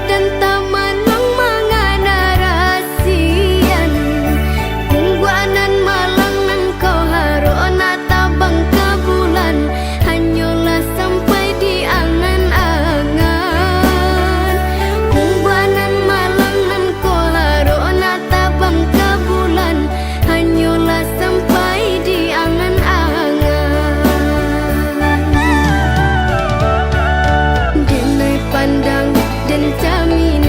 dan taman lang mga narasian. Kungguanan malang nan ko haroon at tabang kabulan, hanyola sampai di angan-angan. Kungguanan malang nan ko haroon at tabang kabulan, hanyola sampai di angan-angan. Denai pandang dan jaminan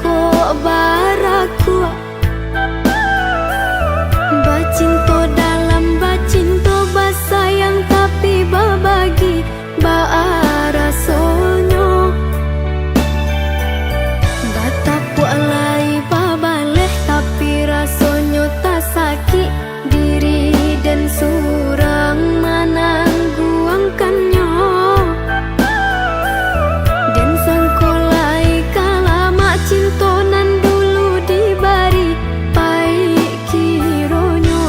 kok baraku. Bacinto dalam bacinto basayang tapi babagi baara sonyo. Batapu alai babaleh tapi rasonyo tak sakit diri dan surang menangguangkannya. Dan sangkolai kalamak cintonan dulu dibari baik kironyo.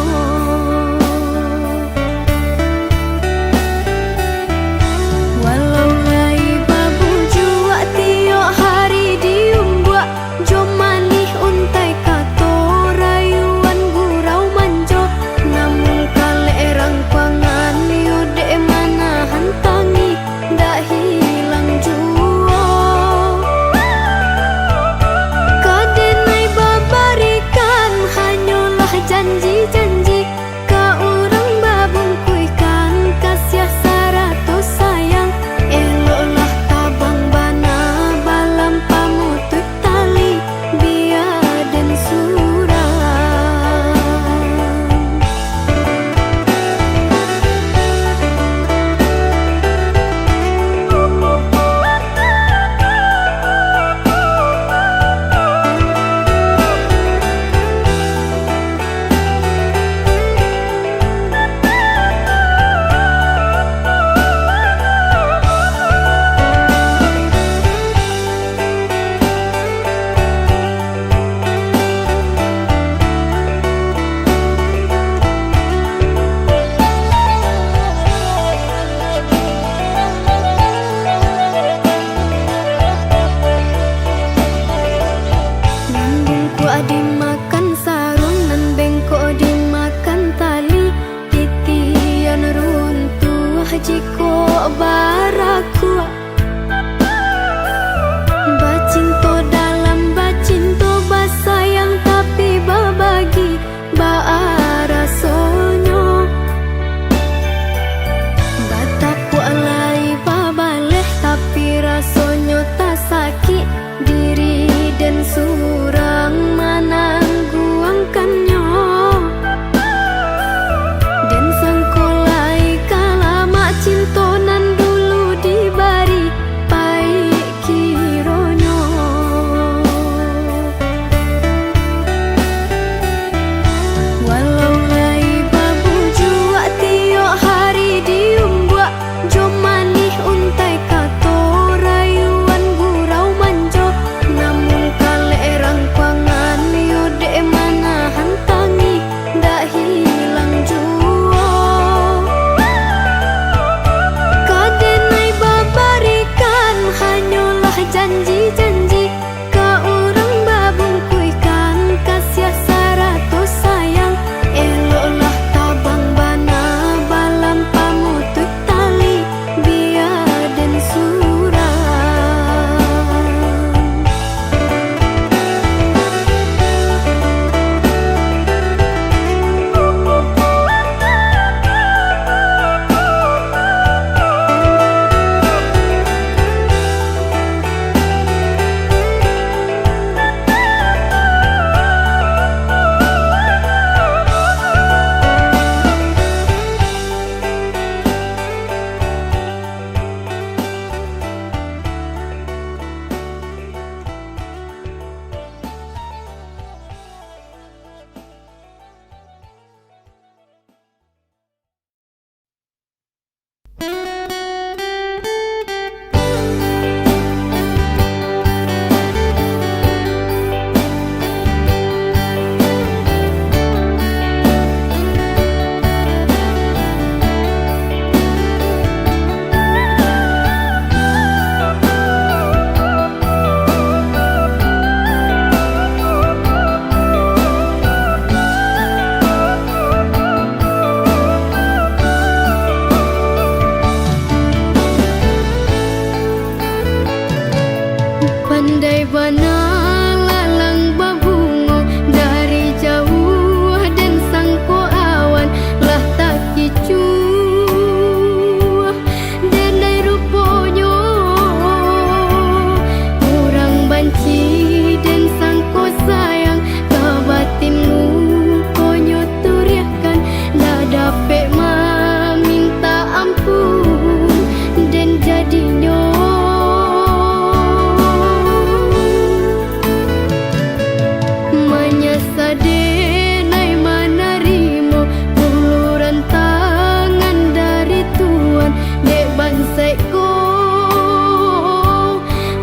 denai manarimo uluran tangan dari Tuhan dek bangsaiku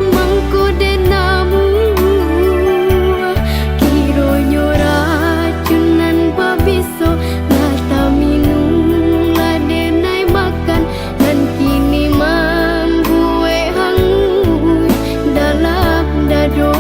mangko denamu kironyo racunan babiso lata minum la denai makan dan kini mambuwe hangus dalam dado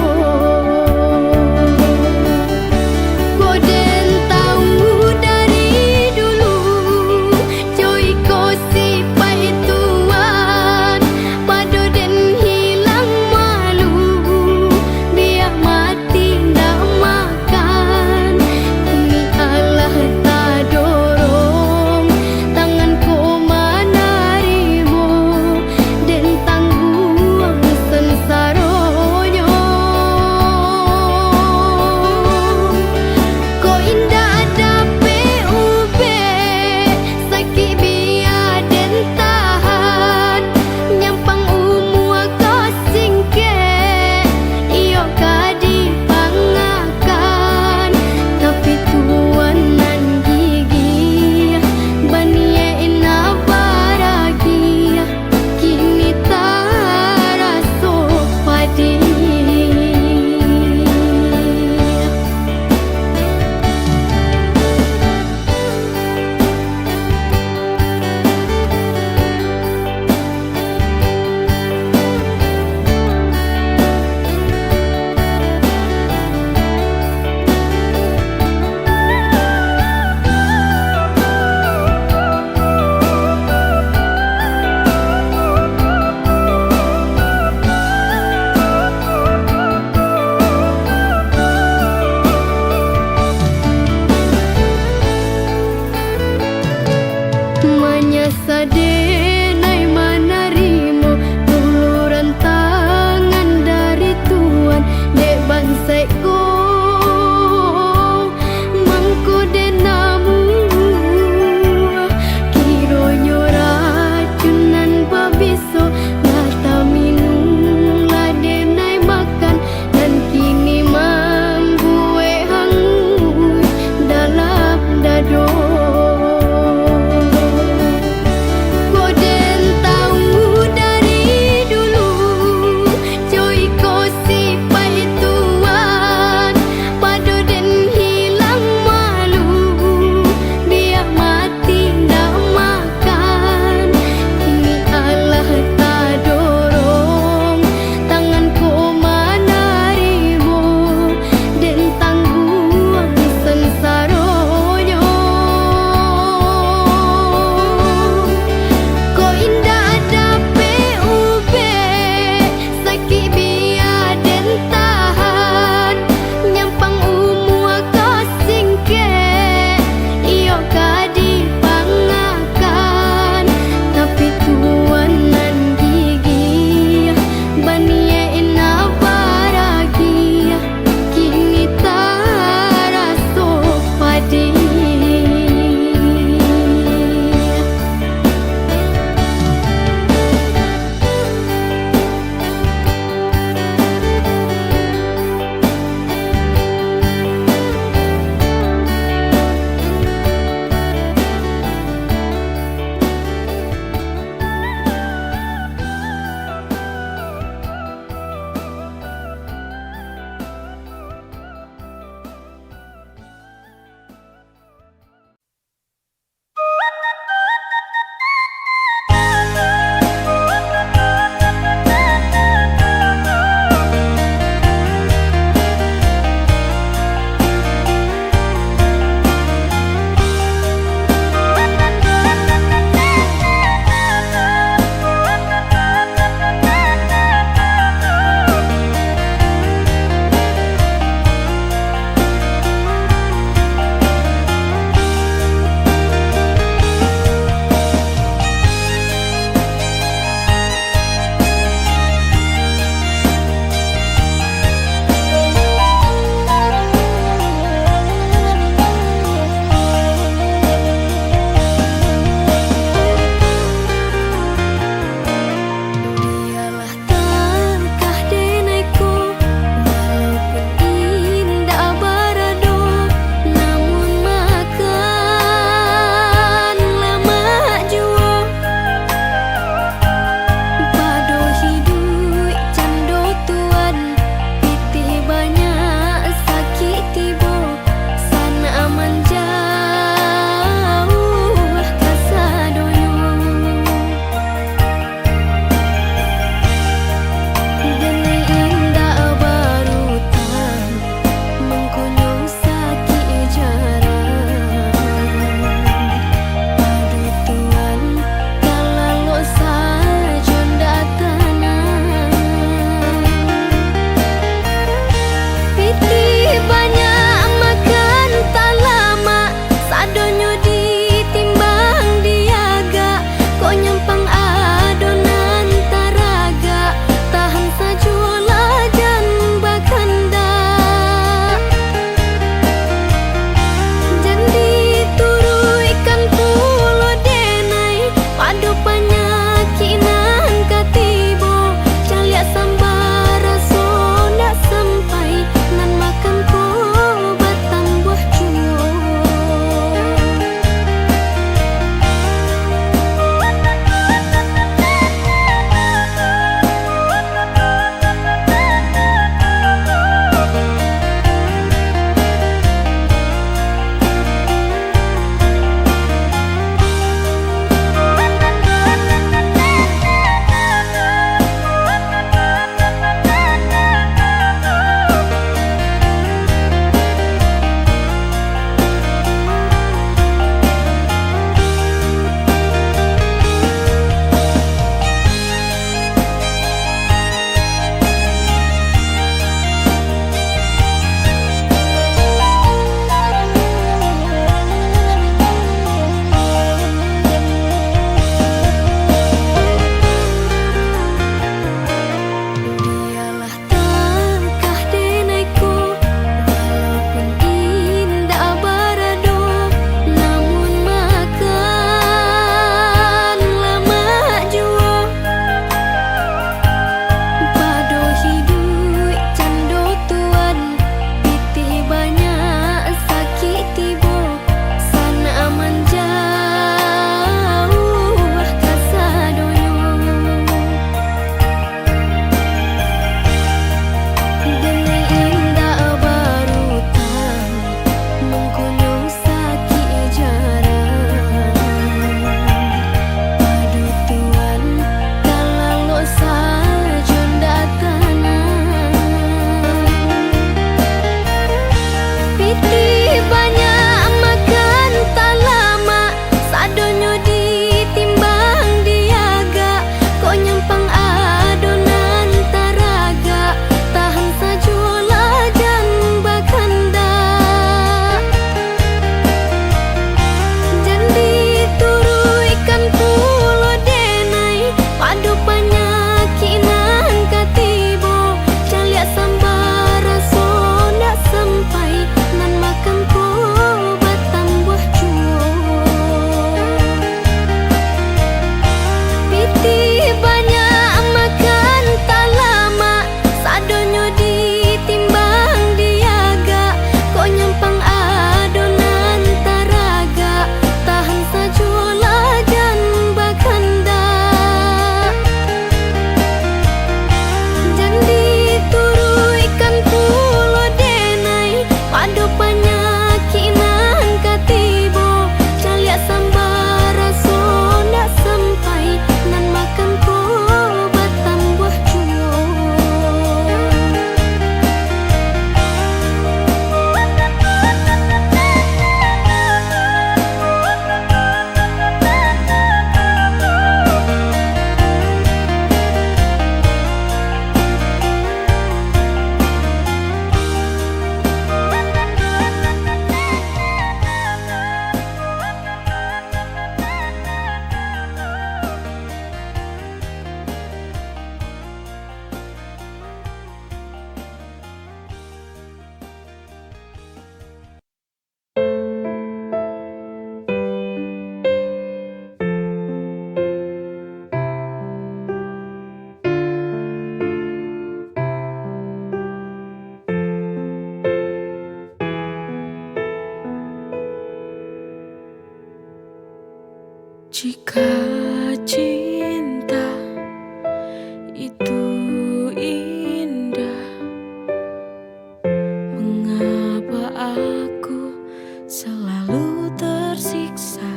Jika cinta itu indah, mengapa aku selalu tersiksa?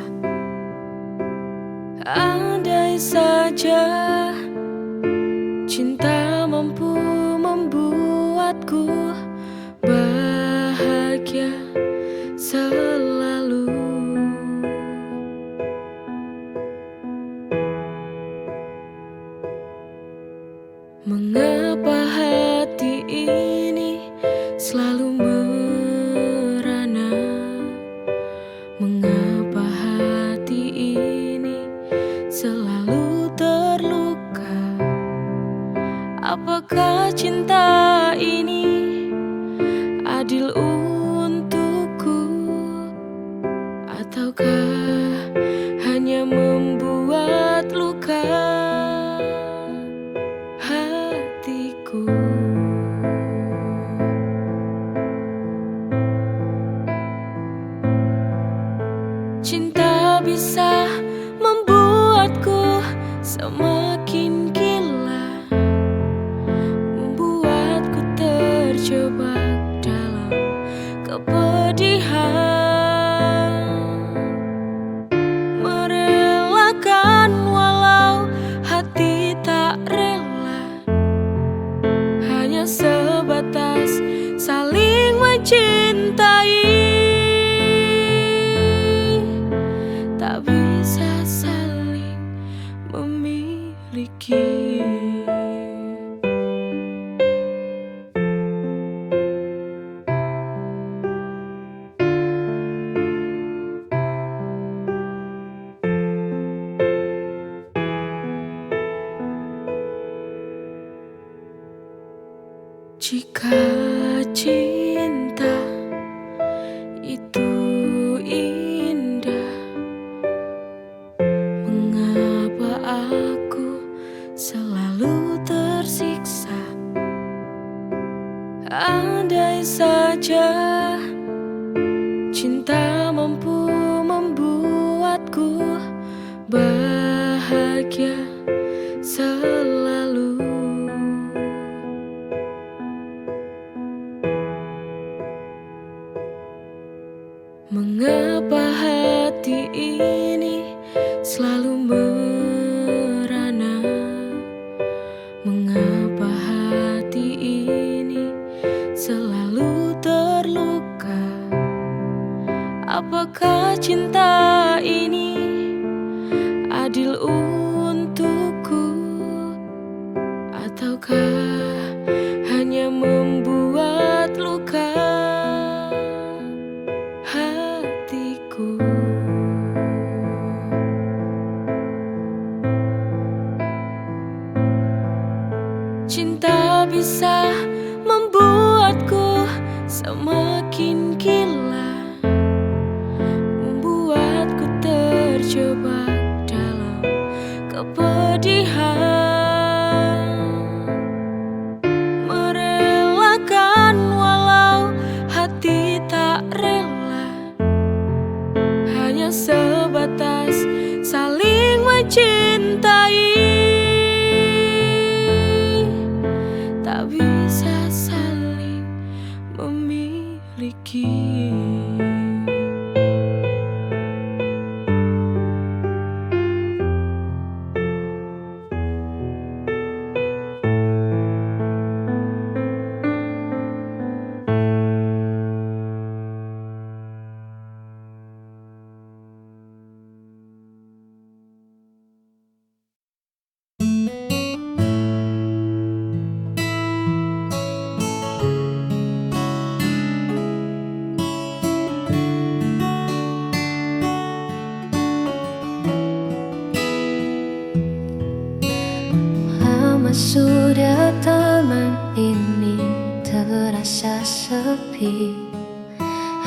Andai saja cinta mampu membuatku bahagia selalu. Mengapa hati ini selalu merana? Mengapa hati ini selalu terluka? Apakah cinta ini adil untukku, ataukah hanya membuat luka hatiku? Cinta bisa membuatku semakin gila, membuatku terjebak dalam kepedihan, merelakan walau hati tak rela, hanya sebatas saling mencintai, tak bisa saling memiliki. Jika cinta itu indah, mengapa aku selalu tersiksa? Andai saja cinta mampu membuatku bahagia selalu. Mengapa hati ini selalu merana? Mengapa hati ini selalu terluka? Apakah cinta ini adil untukku, ataukah hanya membuat luka hatiku? Cinta bisa membuatku semakin gila, membuatku terjebak dalam kepedihan, merelakan walau hati tak rela, hanya sebatas saling mencintai, tak bisa saling memiliki. Lama sudah taman ini terasa sepi,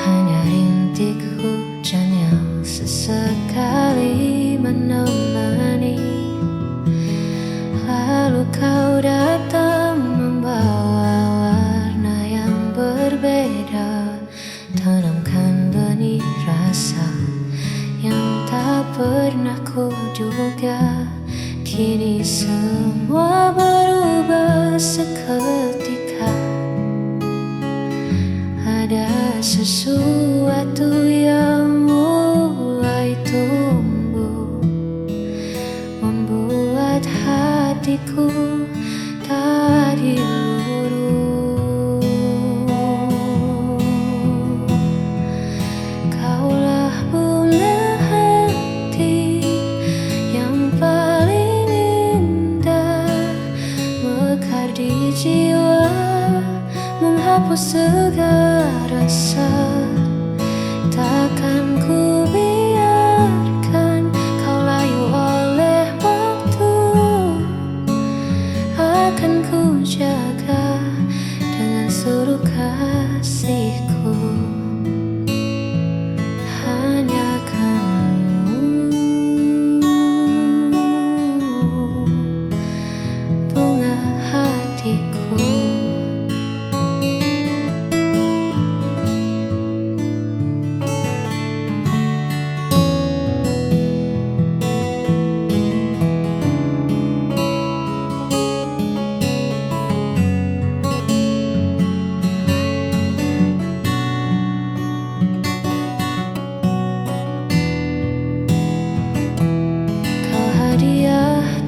hanya rintik hujan yang sesekali menemani. Lalu kau datang membawa warna yang berbeda, tanamkan benih rasa yang tak pernah kuduga, kini semua berubah seketika. Ada sesuatu yang mulai tumbuh, membuat hatiku tadi luruh. Kaulah bunga hati yang paling indah, mekar di jiwa, menghapus segala rasa. Takkan ku biarkan kau layu oleh waktu, akan ku jaga dengan seluruh kasihku. Hanya kamu, bunga hatiku.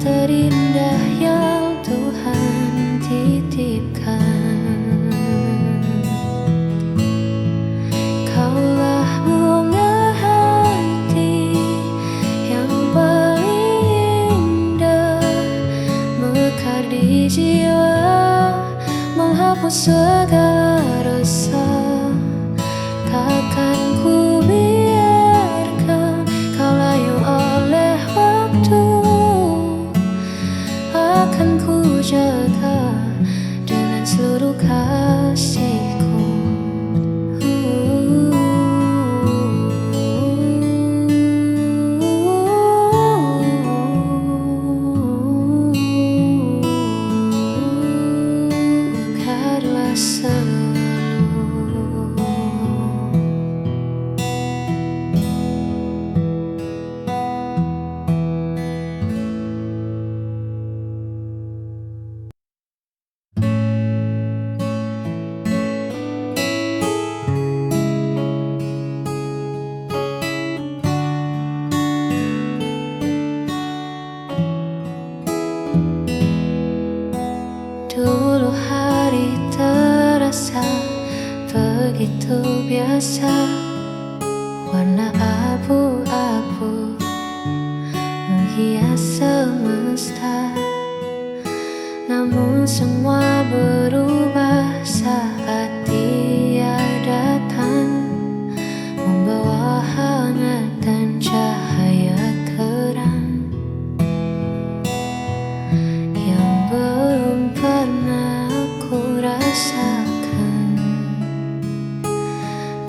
Terindah yang Tuhan titipkan, kaulah bunga hati yang paling indah, mekar di jiwa, menghapus segala rasa. Takkan ku biarkan kau layu oleh waktu, akan ku jaga dengan seluruh kasihku. Mekarlah selalu. Dulu hari terasa begitu biasa, warna abu-abu menghias semesta. Namun semua berubah saat Dia datang, membawa hangat dan cahaya terang yang belum pernah aku rasakan.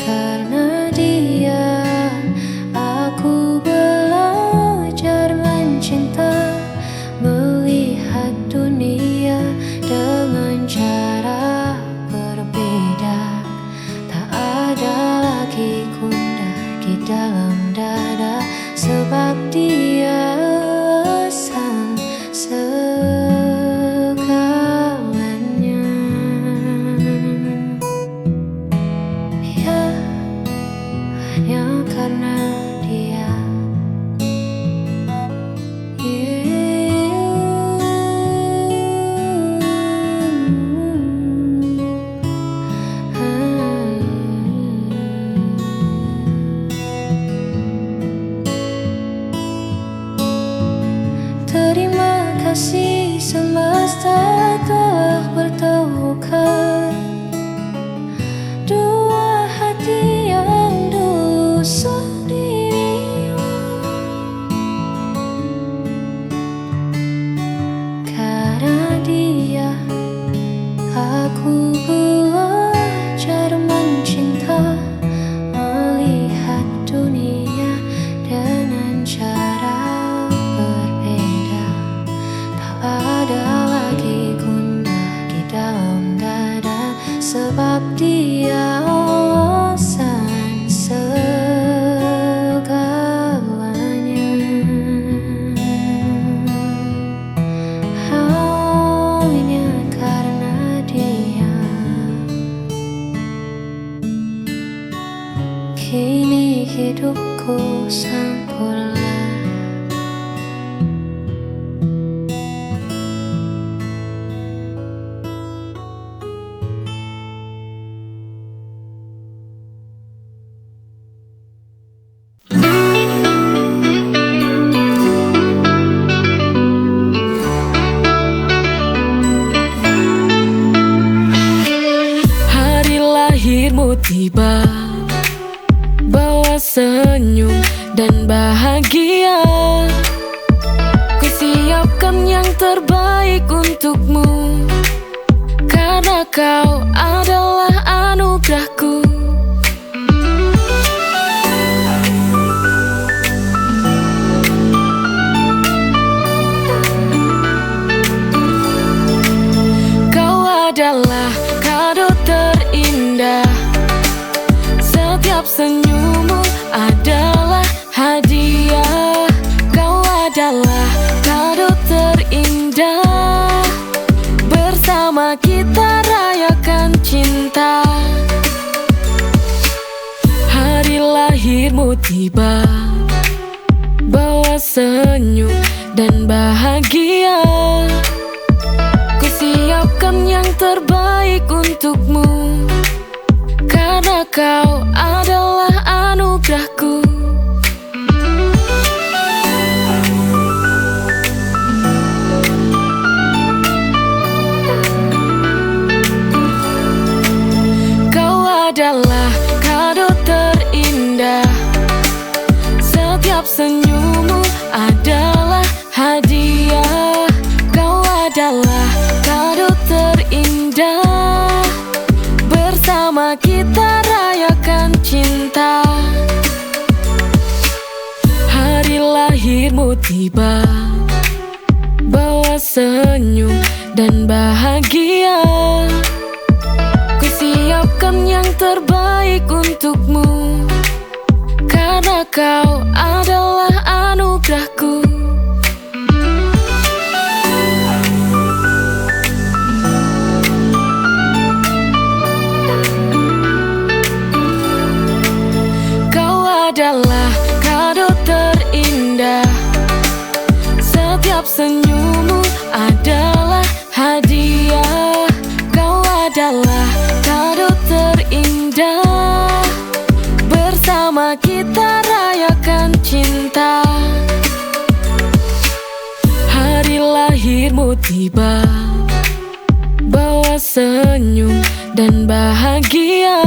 Karena Dia, aku belajar mencinta, melihat dunia dengan cara berbeda. Tak ada lagi gundah di dalam dada, sebab Dia sang segalanya. Ya, hanya karena Dia. Terima kasih semesta telah bertukar dua hati yang dulu sendiri. Karena Dia, aku belajar mencinta, melihat dunia dengan cara berbeda. Tak ada lagi gundah di dalam dada, sebab Dia sang segalanya. Kini hidupku sempurna. Hari lahirmu tiba, bawa senyum dan bahagia. Kusiapkan yang terbaik untukmu, karena kau adalah anugerahku. Kau adalah kado terindah, setiap senyummu adalah hadiah. Kau adalah kado terindah, bersama kita rayakan cinta. Hari lahirmu tiba, bawa senyum dan bahagia. Kusiapkan yang terbaik untukmu, karena kau adalah anugerahku. Kau adalah kado terindah, setiap senyummu adalah hadiah. Kau adalah kado terindah, bersama kita rayakan cinta. Hari lahirmu tiba, bawa senyum dan bahagia. Kusiapkan yang terbaik untukmu, karena kau adalah anugerahku. Adalah kado terindah, setiap senyummu adalah hadiah. Kau adalah kado terindah, bersama kita rayakan cinta. Hari lahirmu tiba, bawa senyum dan bahagia.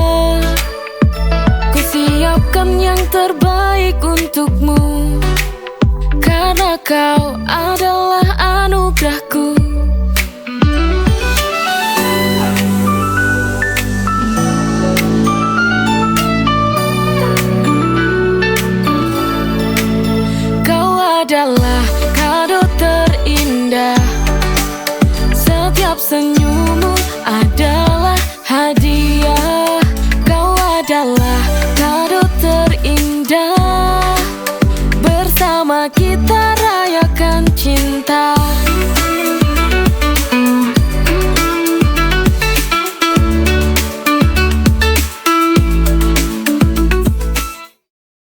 Kusiapkan yang terbaik untukmu, karena kau adalah anugerahku. Kau adalah kado terindah, setiap senyummu adalah hadiah. Kau adalah kado terindah, bersama kita rayakan cinta.